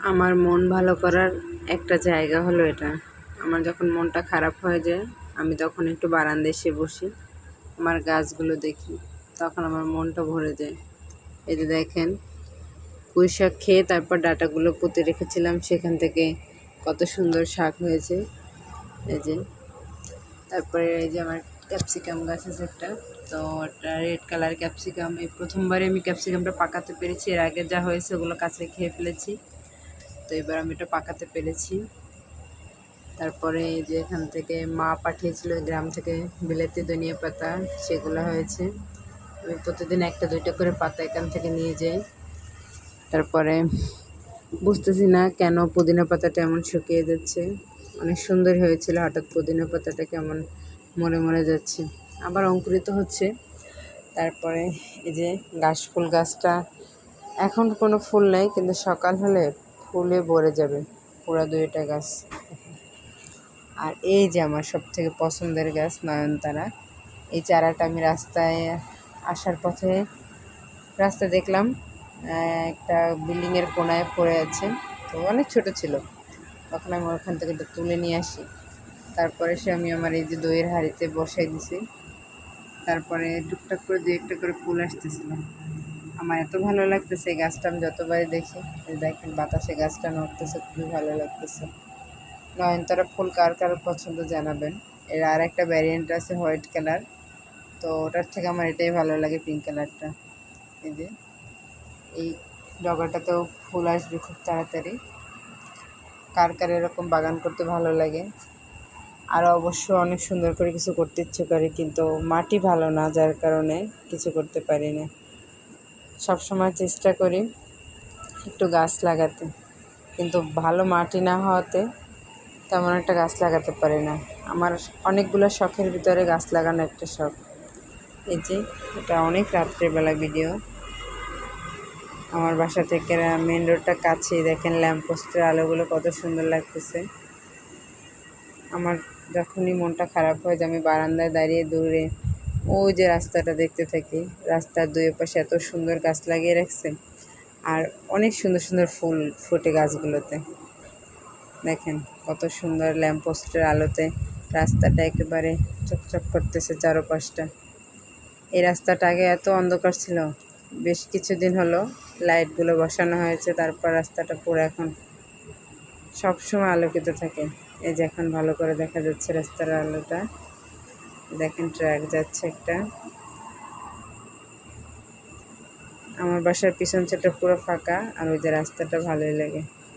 আমার মন ভালো করার একটা জায়গা হলো এটা। আমার যখন মনটা খারাপ হয়ে যায় আমি তখন একটু বারান্দায় এসে বসি, আমার গাছগুলো দেখি, তখন আমার মনটা ভরে যায়। এই যে দেখেন, পুঁই শাক খেয়ে তারপর ডাঁটাগুলো পুঁতে রেখেছিলাম, সেখান থেকে কত সুন্দর শাক হয়েছে। এই যে তারপরে এই যে আমার ক্যাপসিকাম গাছ আছে একটা, তো একটা রেড কালার ক্যাপসিকাম। এই প্রথমবারে আমি ক্যাপসিকামটা পাকাতে পেরেছি, এর আগে যা হয়েছে ওগুলো কাছে খেয়ে ফেলেছি, তো এবার আমি এটা পাকাতে পেরেছি। তারপরে এই যে এখান থেকে মা পাঠিয়েছিল গ্রাম থেকে বিলেতি ধনিয়া পাতা, সেগুলো হয়েছে। আমি প্রতিদিন একটা দুইটা করে পাতা এখান থেকে নিয়ে যাই। তারপরে বুঝতেছি না কেন পুদিনা পাতাটা এমন শুকিয়ে যাচ্ছে, অনেক সুন্দর হয়েছিল, হঠাৎ পুদিনা পাতাটা কেমন মরে মরে যাচ্ছে, আবার অঙ্কুরিত হচ্ছে। তারপরে এই যে ফুল গাছটা, এখন কোনো ফুল নেই, কিন্তু সকাল হলে ফুলে ভরে যাবে পুরা 2টা গাছ। আর এই যে আমার সবথেকে পছন্দের গাছ নয়নতারা, এই চারাটা আমি রাস্তায় আসার পথে দেখলাম একটা বিল্ডিংয়ের কোনায় পড়ে আছে, তো অনেক ছোট ছিল, তখন আমি ওখান থেকে এটা তুলে নিয়ে আসি। তারপরে আমি আমার এই যে দইয়ের হাঁড়িতে বসাই দিছি। তারপরে টুকটাক করে 2-1টা করে ফুল আসতেছিল, আমার এত ভালো লাগতেছে এই গাছটা, আমি যতবারই দেখি। দেখেন বাতাসে গাছটা নড়তেছে, খুবই ভালো লাগতেছে। নয়নতারা ফুল কার কার পছন্দ জানাবেন। এর আর একটা ভ্যারিয়েন্ট আছে হোয়াইট কালার, তো ওটার থেকে আমার এটাই ভালো লাগে, পিঙ্ক কালারটা। এই যে এই ডগাটাতেও ফুল আসবে খুব তাড়াতাড়ি। কার কার এরকম বাগান করতে ভালো লাগে। আরও অবশ্য অনেক সুন্দর করে কিছু করতে ইচ্ছে করে, কিন্তু মাটি ভালো না, যার কারণে কিছু করতে পারি না। সবসময় চেষ্টা করি একটু গাছ লাগাতে, কিন্তু ভালো মাটি না হওয়াতে তেমন একটা গাছ লাগাতে পারি না। আমার অনেকগুলো শখের ভিতরে গাছ লাগানো একটা শখ। এই যে এটা অনেক রাত্রেবেলা ভিডিও, আমার বাসা থেকে মেন রোডটা কাছেই, দেখেন ল্যাম্পপোস্টের আলোগুলো কত সুন্দর লাগতেছে। আমার যখনই মনটা খারাপ হয় যে আমি বারান্দায় দাঁড়িয়ে দূরে ওই যে রাস্তাটা দেখতে থাকি, রাস্তার 2 পাশে এত সুন্দর গাছ লাগিয়ে রাখছে, আর অনেক সুন্দর সুন্দর ফুল ফোটে গাছগুলোতে। দেখেন কত সুন্দর ল্যাম্পপোস্টের আলোতে রাস্তাটা একেবারে চকচক করতেছে চারপাশটা। এই রাস্তাটা আগে এত অন্ধকার ছিল, বেশ কিছুদিন হলো লাইটগুলো বসানো হয়েছে, তারপর রাস্তাটা পুরো এখন সবসময় আলোকিত থাকে। এই যে এখন ভালো করে দেখা যাচ্ছে রাস্তার আলোটা, দেখেন ট্রাক যাচ্ছে একটা। আমার বাসার পিছন সাইডটা পুরো ফাঁকা, আর ওই যে রাস্তাটা ভালোই লাগে।